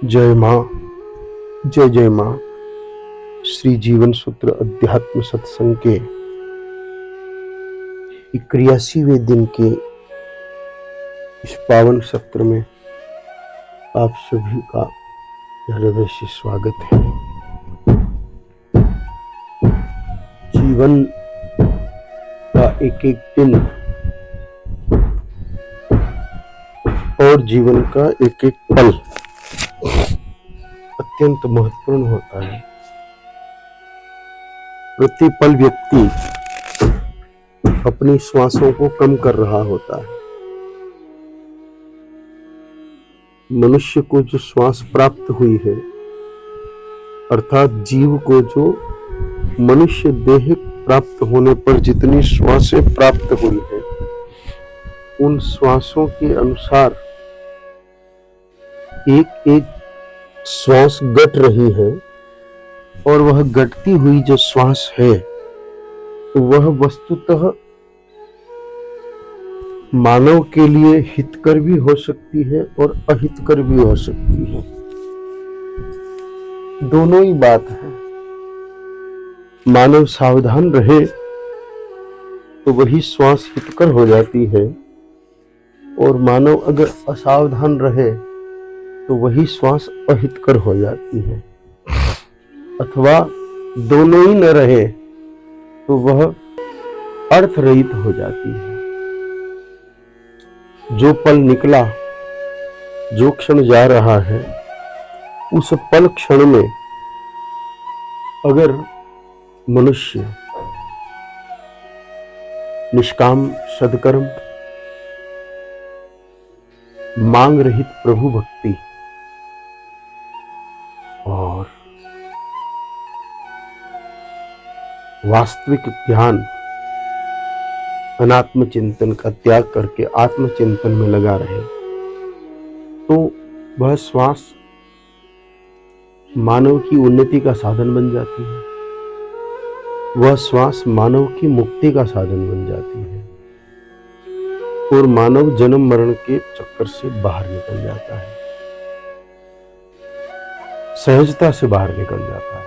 जय माँ, जय जय माँ। श्री जीवन सूत्र अध्यात्म सत्संग के 81वें दिन के इस पावन सत्र में आप सभी का हृदय से स्वागत है। जीवन का एक एक दिन और जीवन का एक एक पल अत्यंत महत्वपूर्ण होता है। प्रति पल व्यक्ति अपनी श्वासों को कम कर रहा होता है। मनुष्य को जो श्वास प्राप्त हुई है, अर्थात जीव को जो मनुष्य देह प्राप्त होने पर जितनी श्वासें प्राप्त हुई है, उन श्वासों के अनुसार एक एक श्वास घट रही है, और वह घटती हुई जो श्वास है वह वस्तुतः मानव के लिए हितकर भी हो सकती है और अहितकर भी हो सकती है। दोनों ही बात है। मानव सावधान रहे तो वही श्वास हितकर हो जाती है, और मानव अगर असावधान रहे तो वही श्वास अहितकर हो जाती है। अथवा दोनों ही न रहे तो वह अर्थ रहित हो जाती है। जो पल निकला, जो क्षण जा रहा है, उस पल क्षण में अगर मनुष्य निष्काम सद्कर्म, मांग रहित प्रभु भक्ति और वास्तविक ज्ञान, अनात्म चिंतन का त्याग करके आत्म चिंतन में लगा रहे, तो वह श्वास मानव की उन्नति का साधन बन जाती है। वह श्वास मानव की मुक्ति का साधन बन जाती है, और मानव जन्म मरण के चक्कर से बाहर निकल जाता है, सहजता से बाहर निकल जाता है।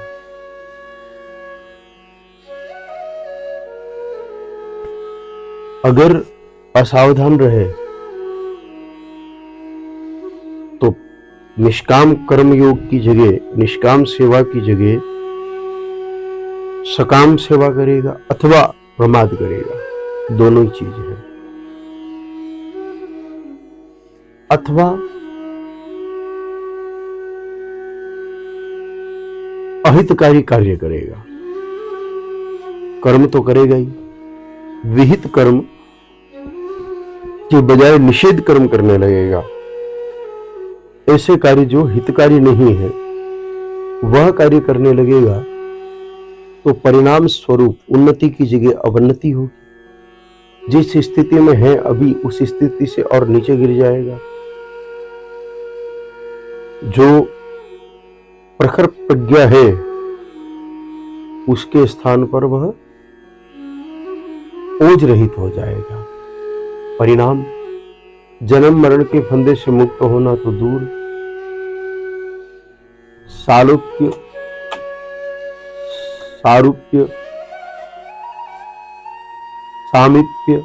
अगर असावधान रहे तो निष्काम कर्म योग की जगह, निष्काम सेवा की जगह सकाम सेवा करेगा अथवा प्रमाद करेगा। दोनों ही चीज है। अथवा अहितकारी कार्य करेगा। कर्म तो करेगा ही, विहित कर्म के बजाय निषेध कर्म करने लगेगा। ऐसे कार्य जो हितकारी नहीं है वह कार्य करने लगेगा, तो परिणाम स्वरूप उन्नति की जगह अवन्नति होगी। जिस स्थिति में है अभी, उस स्थिति से और नीचे गिर जाएगा। जो प्रखर प्रज्ञा है उसके स्थान पर वह ओज रहित हो जाएगा। परिणाम जन्म मरण के फंदे से मुक्त होना तो दूर, सालोक्य, सारूप्य, सामीप्य,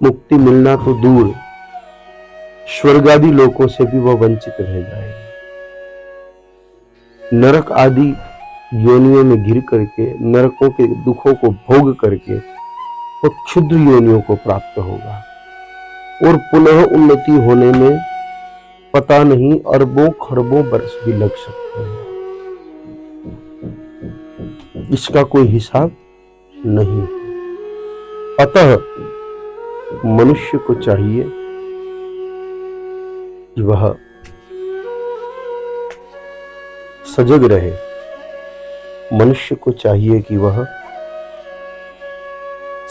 मुक्ति मिलना तो दूर, स्वर्गादि लोकों से भी वह वंचित रह जाएगा। नरक आदि योनियों में गिर करके, नरकों के दुखों को भोग करके वह क्षुद्र योनियों को प्राप्त होगा, और पुनः उन्नति होने में पता नहीं अरबों खरबों बरस भी लग सकते हैं। इसका कोई हिसाब नहीं। अतः मनुष्य को चाहिए कि वह सजग रहे। मनुष्य को चाहिए कि वह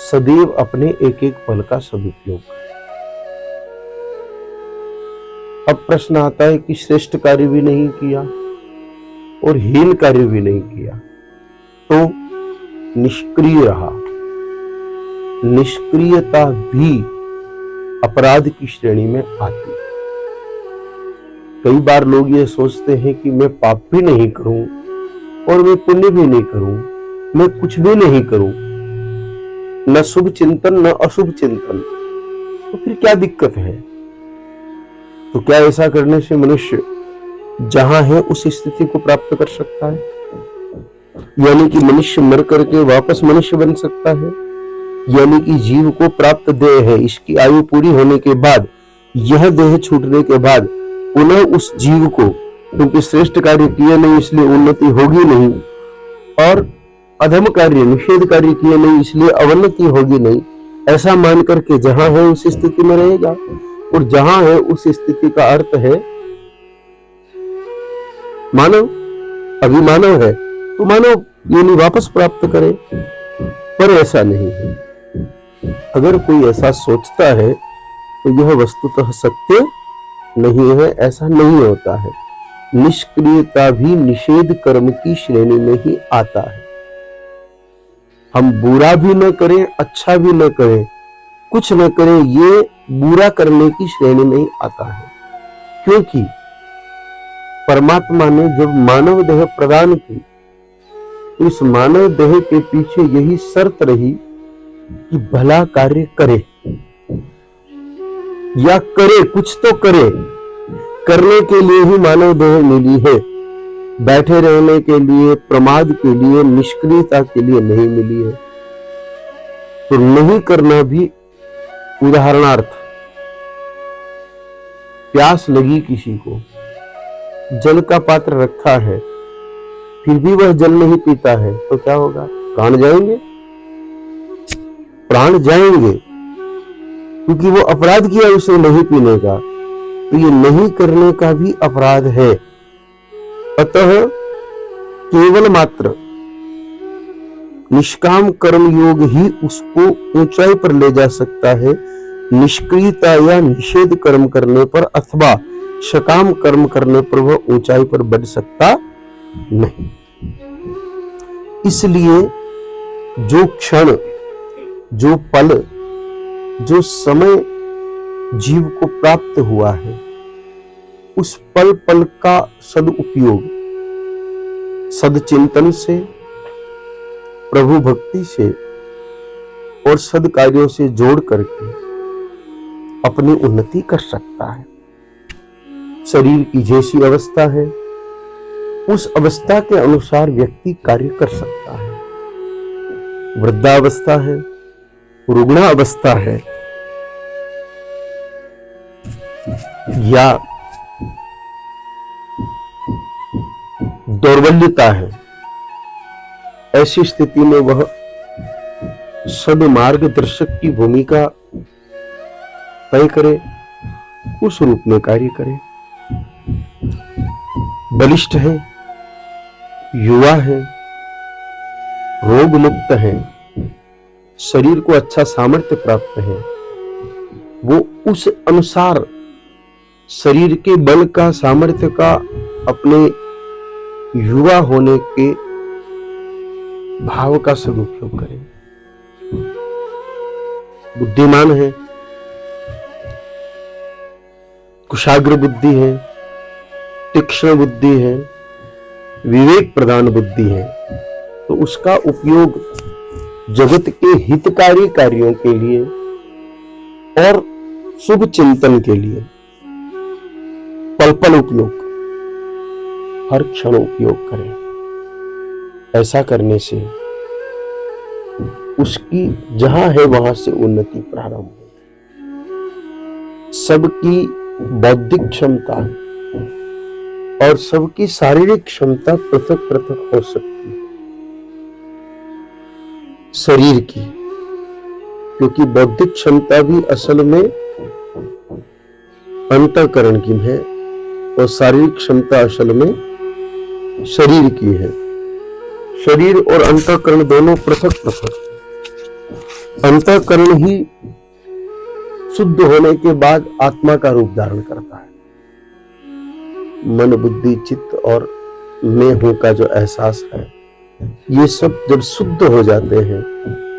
सदैव अपने एक एक पल का सदुपयोग करे। अब प्रश्न आता है कि श्रेष्ठ कार्य भी नहीं किया और हीन कार्य भी नहीं किया तो निष्क्रिय रहा। निष्क्रियता भी अपराध की श्रेणी में आती है। कई बार लोग ये सोचते हैं कि मैं पाप भी नहीं करूं और मैं पुण्य भी नहीं करूं, मैं कुछ भी नहीं करूं, न शुभ चिंतन न अशुभ चिंतन, तो फिर क्या दिक्कत है? तो क्या ऐसा करने से मनुष्य जहां है उस स्थिति को प्राप्त कर सकता है? यानी कि मनुष्य मर करके वापस मनुष्य बन सकता है? यानी कि जीव को प्राप्त देह है, इसकी आयु पूरी होने के बाद, यह देह छूटने के बाद पुनः उस जीव को, क्योंकि श्रेष्ठ कार्य किए नहीं इसलिए उन्नति होगी नहीं, और अधम कार्य निषेध कार्य किए नहीं इसलिए अवन्नति होगी नहीं, ऐसा मान करके जहां है उस स्थिति में रहेगा। और जहां है उस स्थिति का अर्थ है मानव। अभी मानव है तो मानव योनि वापस प्राप्त करे, पर ऐसा नहीं है। अगर कोई ऐसा सोचता है तो यह वस्तुतः सत्य नहीं है, ऐसा नहीं होता है। निष्क्रियता भी निषेध कर्म की श्रेणी में ही आता है। हम बुरा भी न करें, अच्छा भी न करें, कुछ न करें, ये बुरा करने की श्रेणी में ही आता है। क्योंकि परमात्मा ने जब मानव देह प्रदान की तो इस मानव देह के पीछे यही शर्त रही कि भला कार्य करे या करे, कुछ तो करे। करने के लिए ही मानव देह मिली है, बैठे रहने के लिए, प्रमाद के लिए, निष्क्रियता के लिए नहीं मिली है। तो नहीं करना भी, उदाहरणार्थ प्यास लगी किसी को, जल का पात्र रखा है, फिर भी वह जल नहीं पीता है, तो क्या होगा? प्राण जाएंगे, प्राण जाएंगे, क्योंकि वो अपराध किया उसे नहीं पीने का। तो ये नहीं करने का भी अपराध है। अतः केवल मात्र निष्काम कर्म योग ही उसको ऊंचाई पर ले जा सकता है, निष्क्रियता या निषेध कर्म करने पर अथवा सकाम कर्म करने पर वह ऊंचाई पर बढ़ सकता नहीं। इसलिए जो क्षण, जो पल, जो समय जीव को प्राप्त हुआ है, उस पल पल का सदुपयोग सदचिंतन से, प्रभु भक्ति से और सद कार्यों से जोड़ करके अपनी उन्नति कर सकता है। शरीर की जैसी अवस्था है उस अवस्था के अनुसार व्यक्ति कार्य कर सकता है। वृद्धावस्था है, रुग्णावस्था है, या दौर्बल्यता है, ऐसी स्थिति में वह सदमार्गदर्शक की भूमिका तय करे, उस रूप में कार्य करे। बलिष्ठ है, युवा है, रोग मुक्त है, शरीर को अच्छा सामर्थ्य प्राप्त है, वो उस अनुसार शरीर के बल का, सामर्थ्य का अपने युवा होने के भाव का सदुपयोग करे। बुद्धिमान है, कुशाग्र बुद्धि है, तीक्ष्ण बुद्धि है, विवेक प्रदान बुद्धि है, तो उसका उपयोग जगत के हितकारी कार्यों के लिए और शुभ चिंतन के लिए पल पल उपयोग, हर क्षण उपयोग करें। ऐसा करने से उसकी जहां है वहां से उन्नति प्रारंभ हो। सबकी बौद्धिक क्षमता और सबकी शारीरिक क्षमता पृथक पृथक हो सकती है शरीर की, क्योंकि बौद्धिक क्षमता भी असल में अंतःकरण की है और शारीरिक क्षमता असल में शरीर की है। शरीर और अंतःकरण दोनों पृथक पृथक। अंतःकरण ही शुद्ध होने के बाद आत्मा का रूप धारण करता है। मन, बुद्धि, चित्त और मैं हूं का जो एहसास है, ये सब जब शुद्ध हो जाते हैं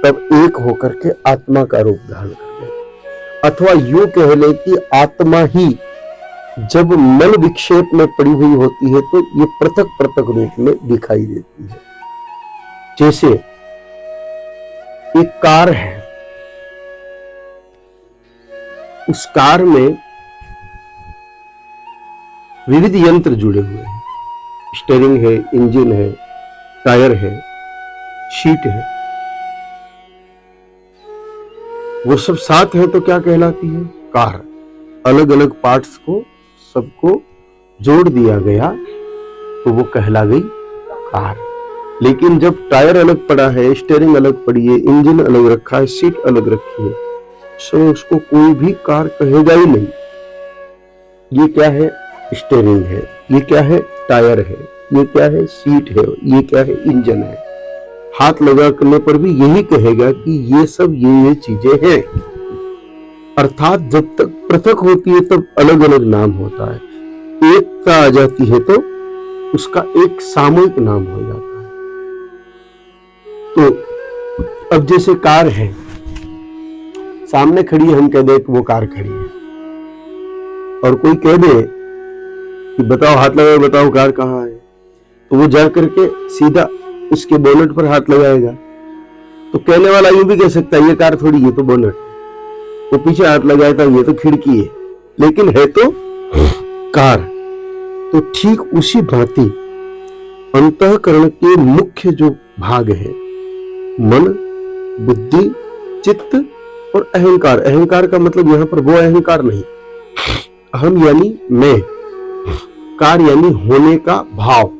तब एक होकर के आत्मा का रूप धारण करते हैं। अथवा यूं कह ले कि आत्मा ही जब मन विक्षेप में पड़ी हुई होती है तो ये पृथक पृथक रूप में दिखाई देती है। जैसे एक कार है, उस कार में विविध यंत्र जुड़े हुए हैं, स्टीयरिंग है, इंजन है, टायर है, सीट है, वो सब साथ है तो क्या कहलाती है? कार। अलग अलग पार्ट्स को सबको जोड़ दिया गया तो वो कहला गई कार। लेकिन जब टायर अलग पड़ा है, स्टीयरिंग अलग पड़ी है, इंजन अलग रखा है, सीट अलग रखी है, सो उसको कोई भी कार कहेगा ही नहीं। ये क्या है? स्टीयरिंग है, ये क्या है? टायर है, ये क्या है? सीट है, ये क्या है? इंजन है। हाथ लगा करने पर भी यही कहेगा कि ये सब ये चीजें हैं। अर्थात जब तक पृथक होती है तब अलग अलग नाम होता है, एकता आ जाती है तो उसका एक सामूहिक नाम हो जाता है। तो अब जैसे कार है, सामने खड़ी है, हम कह दे कि वो कार खड़ी है, और कोई कह दे कि बताओ, हाथ लगाओ, बताओ कार कहाँ है, तो वो जा करके सीधा उसके बोनट पर हाथ लगाएगा। तो कहने वाला यूं भी कह सकता है ये कार थोड़ी, ये तो बोनट, वो पीछे हाथ लगाया था, ये तो खिड़की है, लेकिन है तो कार। तो ठीक उसी भांति अंतःकरण के मुख्य जो भाग है, मन, बुद्धि, चित्त और अहंकार। अहंकार का मतलब यहां पर वो अहंकार नहीं, अहम यानी मैं, कार यानी होने का भाव,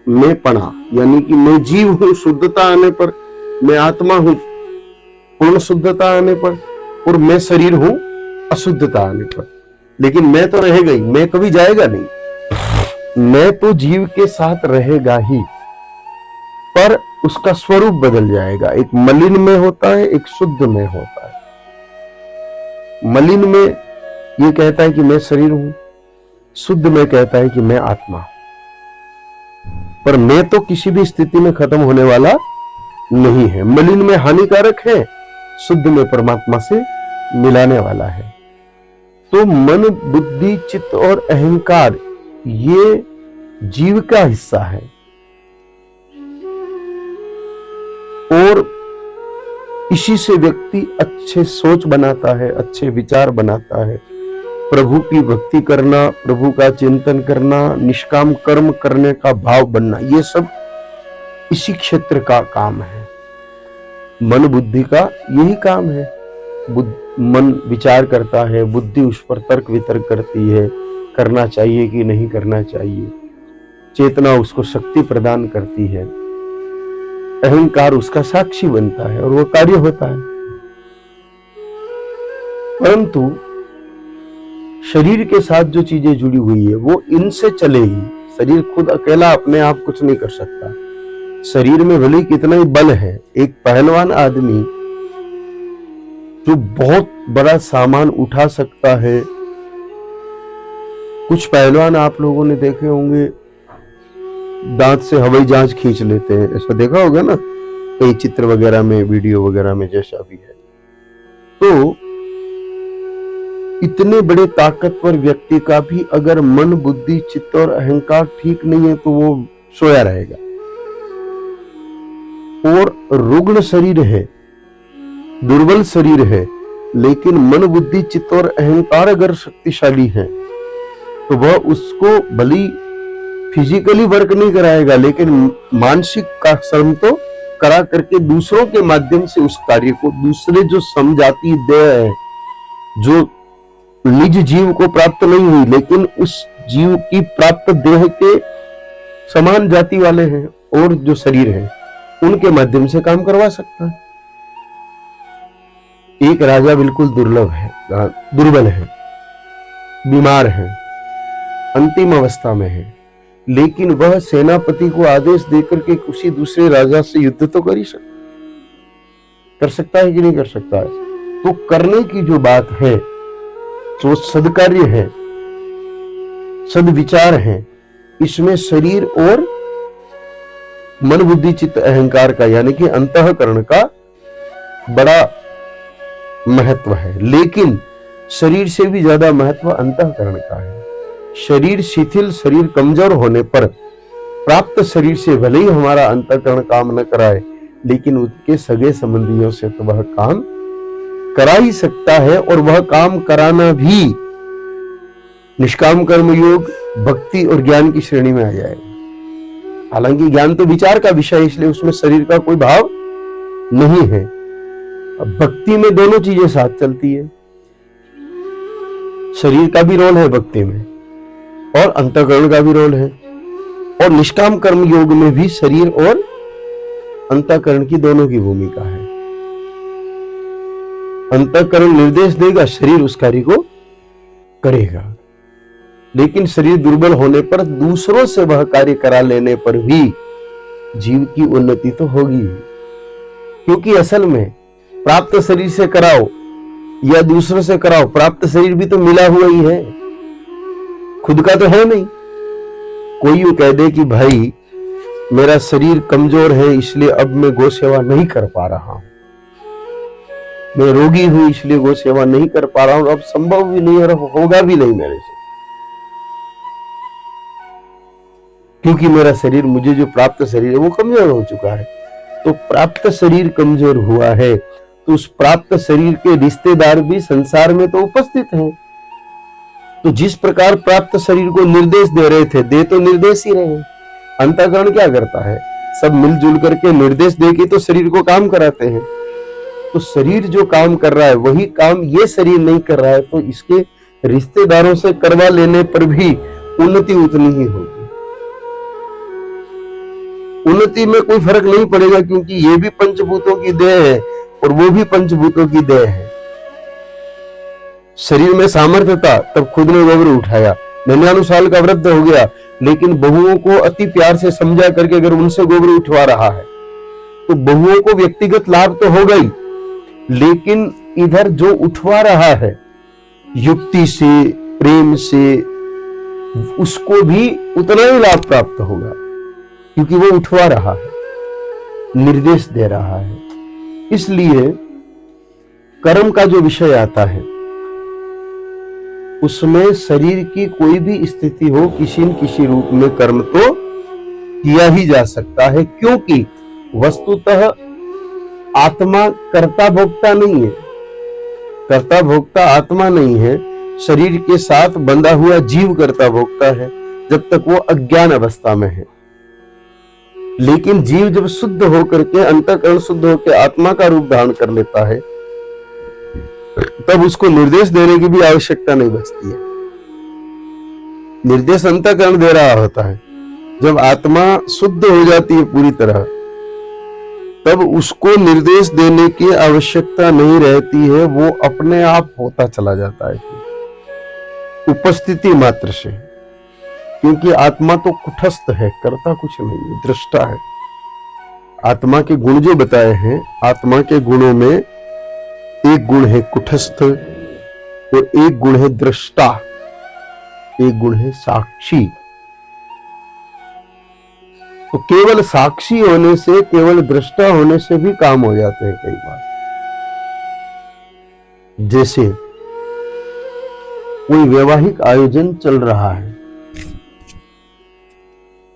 मैं पना यानी कि मैं जीव हूं शुद्धता आने पर, मैं आत्मा हूं पूर्ण शुद्धता आने पर, और मैं शरीर हूं अशुद्धता आने पर। लेकिन मैं तो रहेगा ही, मैं कभी जाएगा नहीं। मैं तो जीव के साथ रहेगा ही, पर उसका स्वरूप बदल जाएगा। एक मलिन में होता है, एक शुद्ध में होता है। मलिन में ये कहता है कि मैं शरीर हूं, शुद्ध में कहता है कि मैं आत्मा हूं। पर मैं तो किसी भी स्थिति में खत्म होने वाला नहीं है। मलिन में हानिकारक है, शुद्ध में परमात्मा से मिलाने वाला है। तो मन, बुद्धि, चित्त और अहंकार ये जीव का हिस्सा है, और इसी से व्यक्ति अच्छे सोच बनाता है, अच्छे विचार बनाता है। प्रभु की भक्ति करना, प्रभु का चिंतन करना, निष्काम कर्म करने का भाव बनना, ये सब इसी क्षेत्र का काम है। मन बुद्धि का यही काम है। मन विचार करता है, बुद्धि उस पर तर्क वितर्क करती है, करना चाहिए कि नहीं करना चाहिए। चेतना उसको शक्ति प्रदान करती है, अहंकार उसका साक्षी बनता है और वो कार्य होता है। परंतु शरीर के साथ जो चीजें जुड़ी हुई है वो इनसे चलेगी। शरीर खुद अकेला अपने आप कुछ नहीं कर सकता। शरीर में भले कितना ही बल है, एक पहलवान आदमी जो बहुत बड़ा सामान उठा सकता है, कुछ पहलवान आप लोगों ने देखे होंगे दांत से हवाई जहाज खींच लेते हैं, ऐसा देखा होगा ना कई चित्र वगैरह में, वीडियो वगैरह में, जैसा भी है। तो इतने बड़े ताकतवर व्यक्ति का भी अगर मन, बुद्धि, चित्त और अहंकार ठीक नहीं है तो वो सोया रहेगा। और रुग्ण शरीर है, दुर्बल शरीर है, लेकिन मन, बुद्धि, चित्त और अहंकार अगर शक्तिशाली है तो वह उसको भली फिजिकली वर्क नहीं कराएगा, लेकिन मानसिक का श्रम तो करा करके दूसरों के माध्यम से उस कार्य को, दूसरे जो समझाती देह है, जो निज जीव को प्राप्त नहीं हुई लेकिन उस जीव की प्राप्त देह के समान जाति वाले हैं और जो शरीर है, उनके माध्यम से काम करवा सकता है। एक राजा बिल्कुल दुर्बल है, बीमार है, अंतिम अवस्था में है, लेकिन वह सेनापति को आदेश देकर के किसी दूसरे राजा से युद्ध तो कर सकता है कि नहीं कर सकता है। तो करने की जो बात है, जो सदकार्य है, सदविचार है, इसमें शरीर और मन, बुद्धि, चित्त, अहंकार का यानी कि अंतःकरण का बड़ा महत्व है। लेकिन शरीर से भी ज्यादा महत्व अंतःकरण का है। शरीर शिथिल, शरीर कमजोर होने पर प्राप्त शरीर से भले ही हमारा अंतःकरण काम न कराए, लेकिन उसके सगे संबंधियों से तो वह काम करा ही सकता है। और वह काम कराना भी निष्काम कर्म योग, भक्ति और ज्ञान की श्रेणी में आ जाएगा। हालांकि ज्ञान तो विचार का विषय है, इसलिए उसमें शरीर का कोई भाव नहीं है। अब भक्ति में दोनों चीजें साथ चलती है, शरीर का भी रोल है भक्ति में और अंतःकरण का भी रोल है। और निष्काम कर्म योग में भी शरीर और अंतःकरण की दोनों की भूमिका है। अंतःकरण निर्देश देगा, शरीर उस कार्य को करेगा। लेकिन शरीर दुर्बल होने पर दूसरों से वह कार्य करा लेने पर भी जीव की उन्नति तो होगी, क्योंकि असल में प्राप्त शरीर से कराओ या दूसरों से कराओ, प्राप्त शरीर भी तो मिला हुआ ही है, खुद का तो है नहीं। कोई यूं कह दे कि भाई मेरा शरीर कमजोर है इसलिए अब मैं गौ सेवा नहीं कर पा रहा हूं, मैं रोगी हूं इसलिए गौ सेवा नहीं कर पा रहा हूं, अब संभव भी नहीं और होगा भी नहीं मेरे से, क्योंकि मेरा शरीर, मुझे जो प्राप्त शरीर है वो कमजोर हो चुका है। तो प्राप्त शरीर कमजोर हुआ है तो उस प्राप्त शरीर के रिश्तेदार भी संसार में तो उपस्थित हैं। तो जिस प्रकार प्राप्त शरीर को निर्देश दे रहे थे, दे तो निर्देश ही रहे हैं। अंतःकरण क्या करता है, सब मिलजुल करके निर्देश देके तो शरीर को काम कराते हैं। तो शरीर जो काम कर रहा है वही काम ये शरीर नहीं कर रहा है, तो इसके रिश्तेदारों से करवा लेने पर भी उन्नति उतनी ही होगी। उन्नति में कोई फर्क नहीं पड़ेगा, क्योंकि ये भी पंचभूतों की देह है और वो भी पंचभूतों की देह है। शरीर में सामर्थ्य था तब खुद ने गोबर उठाया, 99 साल का वृद्ध हो गया, लेकिन बहुओं को अति प्यार से समझा करके अगर उनसे गोबर उठवा रहा है तो बहुओं को व्यक्तिगत लाभ तो हो गई, लेकिन इधर जो उठवा रहा है युक्ति से, प्रेम से, उसको भी उतना ही लाभ प्राप्त होगा, क्योंकि वो उठवा रहा है, निर्देश दे रहा है। इसलिए कर्म का जो विषय आता है उसमें शरीर की कोई भी स्थिति हो, किसी न किसी रूप में कर्म तो किया ही जा सकता है, क्योंकि वस्तुतः आत्मा कर्ता भोक्ता नहीं है। कर्ता भोक्ता आत्मा नहीं है, शरीर के साथ बंधा हुआ जीव कर्ता भोक्ता है जब तक वो अज्ञान अवस्था में है। लेकिन जीव जब शुद्ध होकर के, अंतःकरण शुद्ध होकर आत्मा का रूप धारण कर लेता है, तब उसको निर्देश देने की भी आवश्यकता नहीं बचती है। निर्देश अंतःकरण दे रहा होता है। जब आत्मा शुद्ध हो जाती है पूरी तरह, तब उसको निर्देश देने की आवश्यकता नहीं रहती है, वो अपने आप होता चला जाता है उपस्थिति मात्र से, क्योंकि आत्मा तो कुटस्थ है, करता कुछ नहीं है, दृष्टा है। आत्मा के गुण जो बताए हैं, आत्मा के गुणों में एक गुण है कुटस्थ और एक गुण है दृष्टा, एक गुण है साक्षी। तो केवल साक्षी होने से, केवल दृष्टा होने से भी काम हो जाते हैं कई बार। जैसे कोई वैवाहिक आयोजन चल रहा है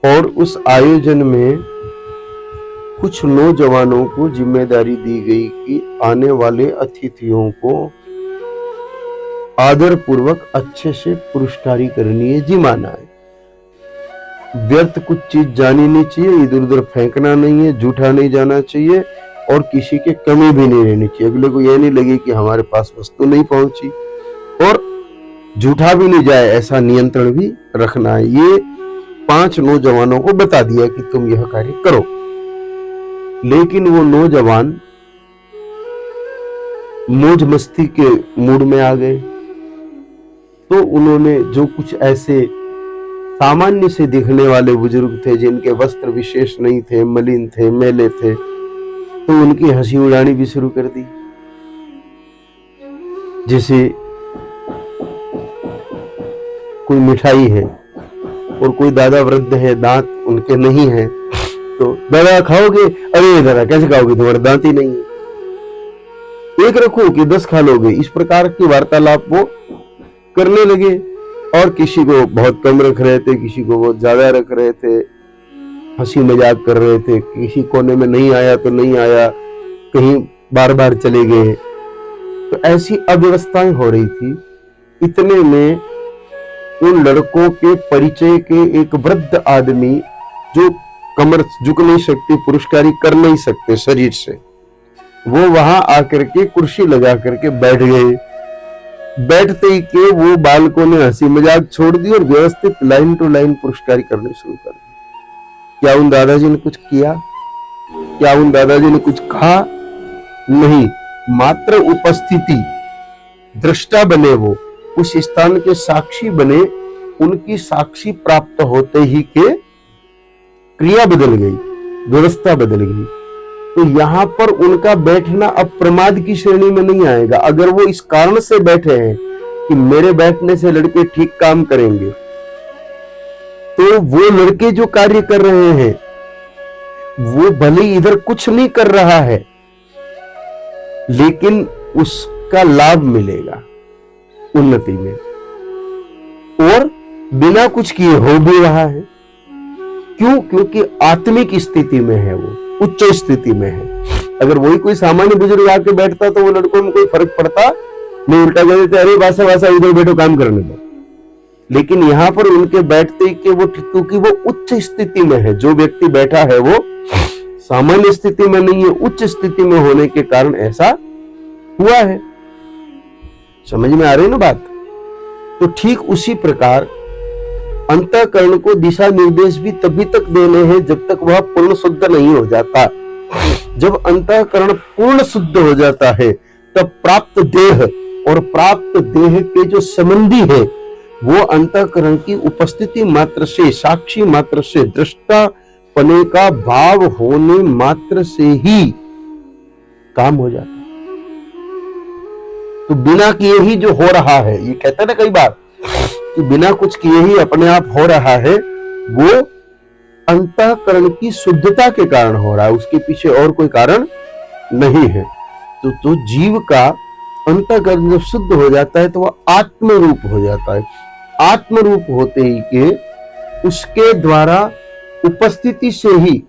और उस आयोजन में कुछ नौजवानों को जिम्मेदारी दी गई कि आने वाले अतिथियों को आदर पूर्वक अच्छे से पुरस्कारी करनी है, जिमाना है। व्यर्थ कुछ चीज जानी नहीं चाहिए, इधर उधर फेंकना नहीं है, झूठा नहीं जाना चाहिए और किसी के कमी भी नहीं रहनी चाहिए। अगले को यह नहीं लगे कि हमारे पास वस्तु नहीं पहुंची, और झूठा भी नहीं जाए, ऐसा नियंत्रण भी रखना है। ये 5 नौजवानों को बता दिया कि तुम यह कार्य करो। लेकिन वो नौजवान मौज मस्ती के मूड में आ गए, तो उन्होंने जो कुछ ऐसे सामान्य से दिखने वाले बुजुर्ग थे, जिनके वस्त्र विशेष नहीं थे, मलिन थे, मैले थे, तो उनकी हंसी उड़ानी भी शुरू कर दी। जैसे कोई मिठाई है और कोई दादा वृद्ध है, दांत उनके नहीं है, तो दादा खाओगे? अरे दादा कैसे खाओगे, तुम्हारे दांत ही नहीं है। एक रखो कि 10 खा लोगे। इस प्रकार की वार्तालाप वो करने लगे। और किसी को बहुत कम रख रहे थे, किसी को बहुत ज्यादा रख रहे थे, हंसी मजाक कर रहे थे, किसी कोने में नहीं आया तो नहीं आया, कहीं बार बार चले गए। तो ऐसी अव्यवस्थाएं हो रही थी। इतने में उन लड़कों के परिचय के एक वृद्ध आदमी, जो कमर झुक नहीं सकते, पुरुषकारी कर नहीं सकते शरीर से, वो वहां आकर के कुर्सी लगा करके बैठ गए। बैठते ही के वो बालकों ने हंसी मजाक छोड़ दी और व्यवस्थित लाइन टू लाइन पुरस्कारी करने शुरू कर दी। क्या उन दादाजी ने कुछ किया? क्या उन दादाजी ने कुछ कहा? नहीं, मात्र उपस्थिति, दृष्टा बने, वो उस स्थान के साक्षी बने। उनकी साक्षी प्राप्त होते ही के क्रिया बदल गई, व्यवस्था बदल गई। तो यहां पर उनका बैठना अब प्रमाद की श्रेणी में नहीं आएगा। अगर वो इस कारण से बैठे हैं कि मेरे बैठने से लड़के ठीक काम करेंगे, तो वो लड़के जो कार्य कर रहे हैं वो भले इधर कुछ नहीं कर रहा है, लेकिन उसका लाभ मिलेगा उन्नति में, और बिना कुछ किए हो भी रहा है। क्यों? क्योंकि आत्मिक स्थिति में है, वो उच्च स्थिति में है। अगर वही कोई सामान्य बुजुर्ग आके बैठता तो वो लड़कों में कोई फर्क पड़ता नहीं, उल्टा कह देते अरे वासा वासा इधर बैठो काम करने दो। लेकिन यहां पर उनके बैठते कि वो, क्योंकि वो उच्च स्थिति में है, जो व्यक्ति बैठा है वो सामान्य स्थिति में नहीं है, उच्च स्थिति में होने के कारण ऐसा हुआ है। समझ में आ रही ना बात? तो ठीक उसी प्रकार अंतःकरण को दिशा निर्देश भी तभी तक देने हैं जब तक वह पूर्ण शुद्ध नहीं हो जाता। जब अंतःकरण पूर्ण शुद्ध हो जाता है तब प्राप्त देह और प्राप्त देह के जो संबंधी है वो अंतःकरण की उपस्थिति मात्र से, साक्षी मात्र से, दृष्टा पने का भाव होने मात्र से ही काम हो जाता है। तो बिना किए ही जो हो रहा है, ये कहते हैं ना कई बार कि बिना कुछ किए ही अपने आप हो रहा है, वो अंतःकरण की शुद्धता के कारण हो रहा है, उसके पीछे और कोई कारण नहीं है। तो जीव का अंतःकरण जब शुद्ध हो जाता है तो वह आत्म रूप हो जाता है। आत्म रूप होते ही के उसके द्वारा उपस्थिति से ही,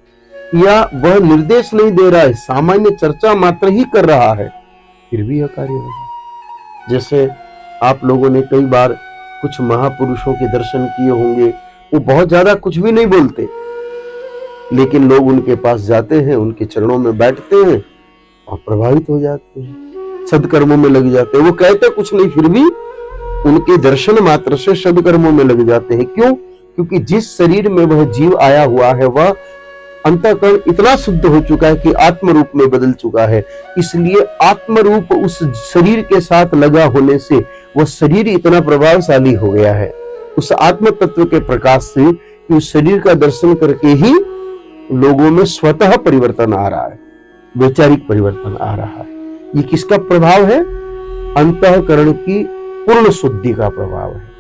या वह निर्देश नहीं दे रहा है, सामान्य चर्चा मात्र ही कर रहा है, फिर भी यह कार्य होगा। जैसे आप लोगों ने कई बार कुछ महापुरुषों के दर्शन किए होंगे, वो बहुत ज्यादा कुछ भी नहीं बोलते, लेकिन लोग उनके पास जाते हैं, उनके चरणों में बैठते हैं और प्रभावित हो जाते हैं, सदकर्मों में लग जाते हैं। वो कहते कुछ नहीं, फिर भी उनके दर्शन मात्र से सदकर्मों में लग जाते हैं। क्यों? क्योंकि जिस शरीर में वह जीव आया हुआ है वह अंतःकरण इतना शुद्ध हो चुका है कि आत्म रूप में बदल चुका है। इसलिए आत्म रूप उस शरीर के साथ लगा होने से वह शरीर इतना प्रभावशाली हो गया है उस आत्म तत्व के प्रकाश से कि उस शरीर का दर्शन करके ही लोगों में स्वतः परिवर्तन आ रहा है, वैचारिक परिवर्तन आ रहा है। ये किसका प्रभाव है? अंतःकरण की पूर्ण शुद्धि का प्रभाव है।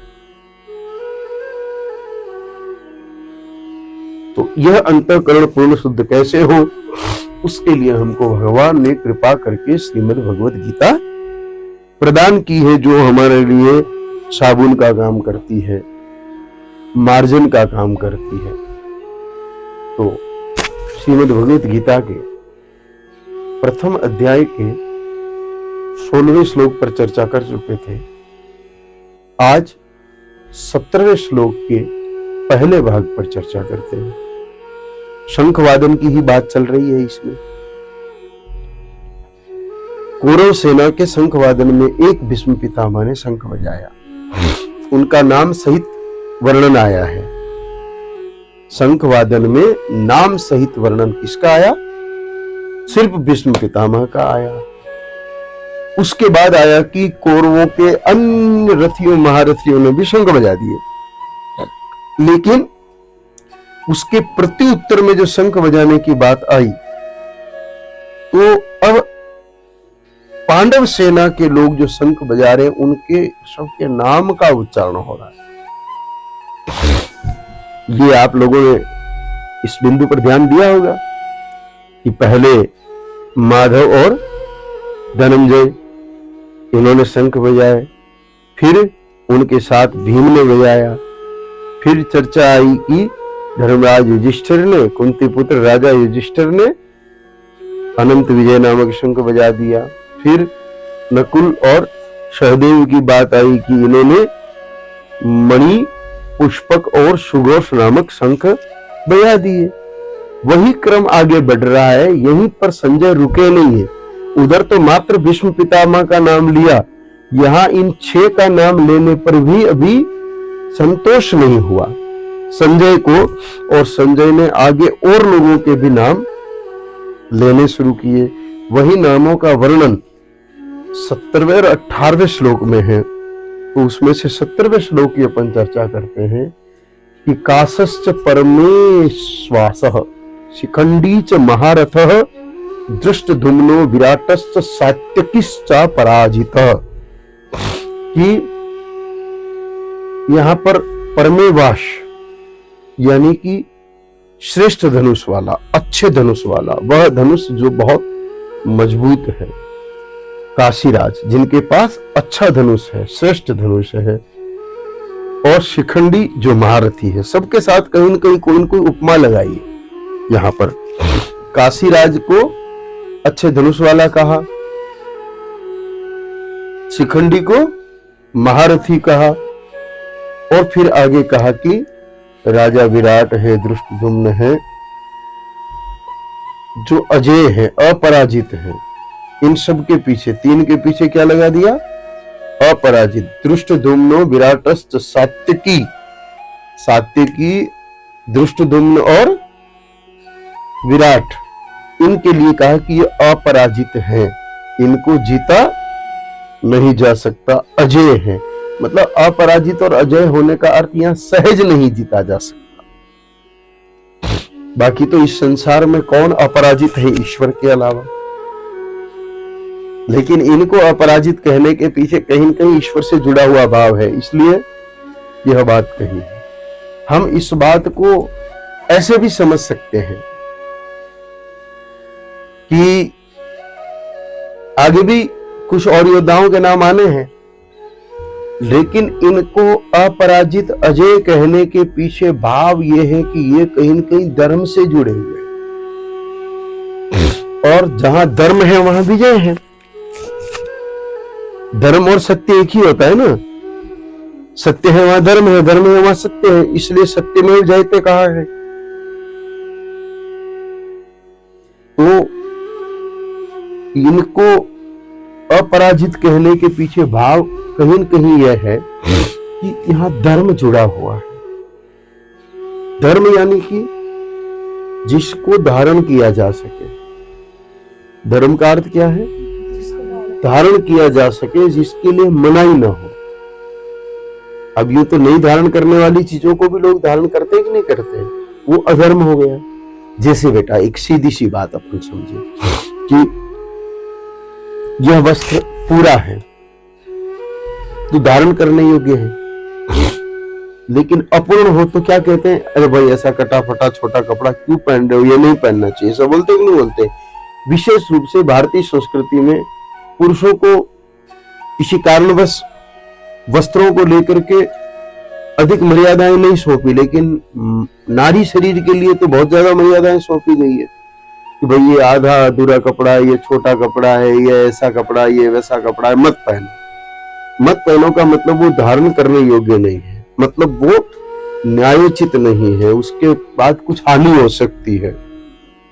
तो यह अंतःकरण पूर्ण शुद्ध कैसे हो, उसके लिए हमको भगवान ने कृपा करके श्रीमद् भगवद गीता प्रदान की है, जो हमारे लिए साबुन का काम करती है, मार्जन का काम करती है। तो श्रीमद् भगवद गीता के प्रथम अध्याय के 16वें श्लोक पर चर्चा कर चुके थे। आज 17वें श्लोक के पहले भाग पर चर्चा करते हैं। शंखवादन की ही बात चल रही है इसमें। कौरव सेना के शंखवादन में एक भीष्म पितामह ने शंख बजाया, उनका नाम सहित वर्णन आया है। शंखवादन में नाम सहित वर्णन किसका आया? सिर्फ भीष्म पितामह का आया। उसके बाद आया कि कौरवों के अन्य रथियों महारथियों ने भी शंख बजा दिए, लेकिन उसके प्रति उत्तर में जो शंख बजाने की बात आई, तो अब पांडव सेना के लोग जो शंख बजा रहे हैं उनके सबके नाम का उच्चारण हो रहा है। ये आप लोगों ने इस बिंदु पर ध्यान दिया होगा कि पहले माधव और धनंजय इन्होंने शंख बजाए, फिर उनके साथ भीम ने बजाया। फिर चर्चा आई कि धर्मराज युधिष्ठिर ने, कुंती पुत्र राजा युधिष्ठिर ने अनंत विजय नामक शंख बजा दिया। फिर नकुल और सहदेव की बात आई कि इन्होंने मणि, पुष्पक और सुघोष नामक शंख बजा दिए। वही क्रम आगे बढ़ रहा है, यहीं पर संजय रुके नहीं है। उधर तो मात्र भीष्म पितामह का नाम लिया, यहाँ इन 6 का नाम लेने पर भी अभी संतोष नहीं हुआ संजय को, और संजय ने आगे और लोगों के भी नाम लेने शुरू किए। वही नामों का वर्णन 17वें और 18वें श्लोक में है। तो उसमें से 17वें श्लोक की अपन चर्चा करते हैं कि कासश्च परमेश्वासः शिखंडी च महारथः दृष्टद्युम्नो विराटश्च सात्यकिश्च पराजितः। कि यहां पर परमेवाश यानी कि श्रेष्ठ धनुष वाला, अच्छे धनुष वाला, वह धनुष जो बहुत मजबूत है, काशीराज जिनके पास अच्छा धनुष है, श्रेष्ठ धनुष है, और शिखंडी जो महारथी है। सबके साथ कहीं न कहीं कोई न कोई उपमा लगाई है। यहां पर काशीराज को अच्छे धनुष वाला कहा, शिखंडी को महारथी कहा, और फिर आगे कहा कि राजा विराट है, दृष्टद्युम्न है, जो अजय है, अपराजित है। इन सब के पीछे, 3 के पीछे क्या लगा दिया? अपराजित। दृष्टद्युम्नो विराटश्च सात्यकी, सात्यकी, दृष्टद्युम्न और विराट, इनके लिए कहा कि ये अपराजित है, इनको जीता नहीं जा सकता, अजय है। मतलब अपराजित और अजय होने का अर्थ यहां सहज नहीं जीता जा सकता। बाकी तो इस संसार में कौन अपराजित है ईश्वर के अलावा, लेकिन इनको अपराजित कहने के पीछे कहीं न कहीं ईश्वर से जुड़ा हुआ भाव है, इसलिए यह बात कही है। हम इस बात को ऐसे भी समझ सकते हैं कि आगे भी कुछ और योद्धाओं के नाम आने हैं, लेकिन इनको अपराजित अजय कहने के पीछे भाव यह है कि ये कहीं न कहीं धर्म से जुड़े हुए हैं, और जहां धर्म है वहां विजय है। धर्म और सत्य एक ही होता है ना, सत्य है वहां धर्म है, धर्म है वहां सत्य है, इसलिए सत्यमेव जयते कहा है। तो इनको अपराजित कहने के पीछे भाव कहीं न कहीं यह है कि यहां धर्म जुड़ा हुआ है। धर्म यानी कि जिसको धारण किया जा सके। धर्म का अर्थ क्या है? धारण किया जा सके, जिसके लिए मनाही ना हो। अब यूं तो नहीं धारण करने वाली चीजों को भी लोग धारण करते हैं कि नहीं करते, वो अधर्म हो गया। जैसे बेटा एक सीधी सी बात अपन समझे कि यह वस्त्र पूरा है तो धारण करने योग्य है, लेकिन अपूर्ण हो तो क्या कहते हैं? अरे भाई ऐसा कटा फटा छोटा कपड़ा क्यों पहन रहे हो, ये नहीं पहनना चाहिए। सब बोलते कि नहीं बोलते? विशेष रूप से भारतीय संस्कृति में पुरुषों को किसी कारणवश वस्त्रों को लेकर के अधिक मर्यादाएं नहीं सौंपी, लेकिन नारी शरीर के लिए तो बहुत ज्यादा मर्यादाएं सौंपी गई है कि भाई ये आधा अधूरा कपड़ा है, ये छोटा कपड़ा है, ये ऐसा कपड़ा है, ये वैसा कपड़ा है, मत पहनो। मत पहनो का मतलब वो धारण करने योग्य नहीं है, मतलब वो न्यायोचित नहीं है, उसके बाद कुछ हानि हो सकती है,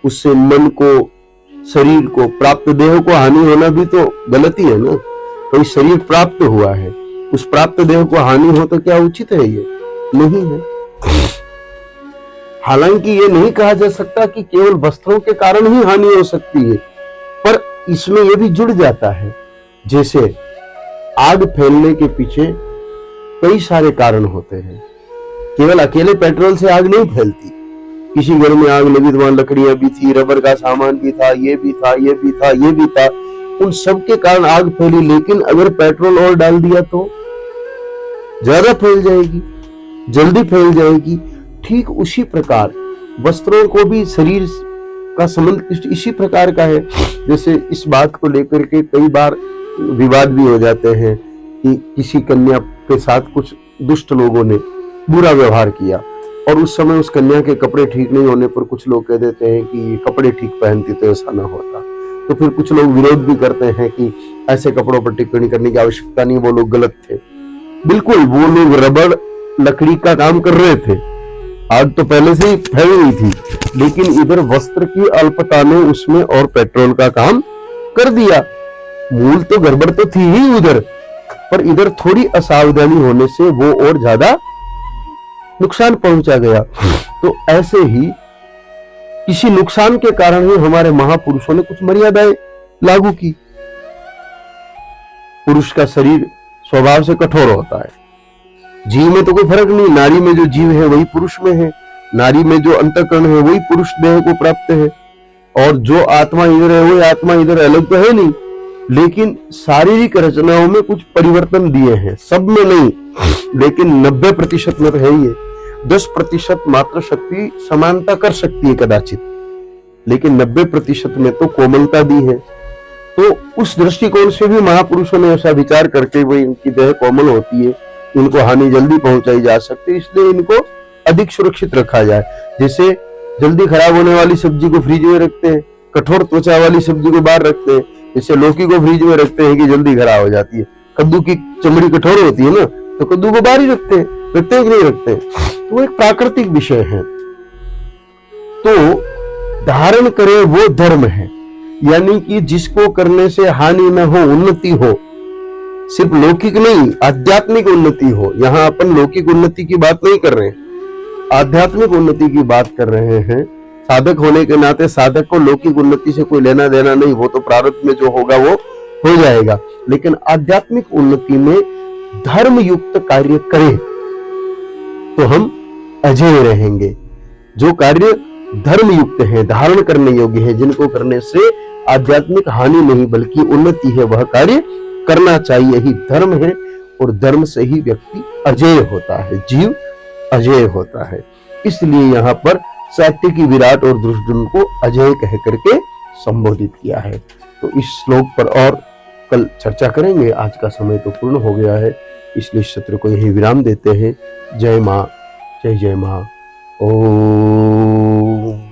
उससे मन को, शरीर को, प्राप्त देह को हानि होना भी तो गलती है ना। कोई शरीर प्राप्त हुआ है, उस प्राप्त देह को हानि हो तो क्या उचित है? ये नहीं है। हालांकि ये नहीं कहा जा सकता कि केवल वस्त्रों के कारण ही हानि हो सकती है, पर इसमें यह भी जुड़ जाता है। जैसे आग फैलने के पीछे कई सारे कारण होते हैं, केवल अकेले पेट्रोल से आग नहीं फैलती। किसी घर में आग लगी तो वहां लकड़ियां भी थी, रबर का सामान भी था, ये भी था, ये भी था, ये भी था, उन सब के कारण आग फैली। लेकिन अगर पेट्रोल और डाल दिया तो ज्यादा फैल जाएगी, जल्दी फैल जाएगी। ठीक उसी प्रकार वस्त्रों को भी शरीर का संबंध इसी प्रकार का है। जैसे इस बात को लेकर के कई बार विवाद भी हो जाते हैं कि किसी कन्या के साथ कुछ दुष्ट लोगों ने बुरा व्यवहार किया, और उस समय उस कन्या के कपड़े ठीक नहीं होने पर कुछ लोग कह देते हैं कि ये कपड़े ठीक पहनती तो ऐसा ना होता। तो फिर कुछ लोग विरोध भी करते हैं कि ऐसे कपड़ों पर टिप्पणी करने की आवश्यकता नहीं, वो लोग गलत थे। बिल्कुल, वो लोग रबड़ लकड़ी का काम कर रहे थे, आग तो पहले से ही फैल गई थी, लेकिन इधर वस्त्र की अल्पता ने उसमें और पेट्रोल का काम कर दिया। मूल तो गड़बड़ तो थी ही उधर, पर इधर थोड़ी असावधानी होने से वो और ज्यादा नुकसान पहुंचा गया। तो ऐसे ही किसी नुकसान के कारण ही हमारे महापुरुषों ने कुछ मर्यादाएं लागू की। पुरुष का शरीर स्वभाव से कठोर होता है, जीव में तो कोई फर्क नहीं, नारी में जो जीव है वही पुरुष में है, नारी में जो अंतःकरण है वही पुरुष देह को प्राप्त है, और जो आत्मा इधर है वही आत्मा इधर, अलग तो है नहीं। लेकिन शारीरिक रचनाओं में कुछ परिवर्तन दिए हैं, सब में नहीं, लेकिन 90% में तो है ही है। 10% मात्र शक्ति समानता कर सकती है कदाचित, लेकिन 90% में तो कोमलता दी है। तो उस दृष्टिकोण से भी महापुरुषों ने ऐसा विचार करके वही इनकी देह कोमल होती है, इनको हानि जल्दी पहुंचाई जा सकती है, इसलिए इनको अधिक सुरक्षित रखा जाए। जैसे जल्दी खराब होने वाली सब्जी को फ्रिज में रखते हैं, कठोर त्वचा वाली सब्जी को बाहर रखते हैं, जैसे लौकी को फ्रिज में रखते हैं कि जल्दी खराब हो जाती है। कद्दू की चमड़ी कठोर होती है ना, तो कद्दू को बाहर ही रखते हैं कि नहीं रखते हैं? तो वो एक प्राकृतिक विषय है। तो धारण करे वो धर्म है, यानी कि जिसको करने से हानि न हो, उन्नति हो, सिर्फ लौकिक नहीं आध्यात्मिक उन्नति हो। यहां अपन लौकिक उन्नति की बात नहीं कर रहे हैं, आध्यात्मिक उन्नति की बात कर रहे हैं। साधक होने के नाते साधक को लौकिक उन्नति से कोई लेना देना नहीं, वो तो प्रारब्ध में जो होगा वो हो जाएगा। लेकिन आध्यात्मिक उन्नति में धर्म युक्त कार्य करें तो हम अजय रहेंगे। जो कार्य धर्म युक्त है, धारण करने योग्य है, जिनको करने से आध्यात्मिक हानि नहीं बल्कि उन्नति है, वह कार्य करना चाहिए। ही धर्म है, और धर्म से ही व्यक्ति अजय होता है, जीव अजय होता है। इसलिए यहाँ पर सात्विकी विराट और दुष्टन को अजय कह करके संबोधित किया है। तो इस श्लोक पर और कल चर्चा करेंगे। आज का समय तो पूर्ण हो गया है, इसलिए इस सत्र को यही विराम देते हैं। जय मां, जय जय मां। ओम।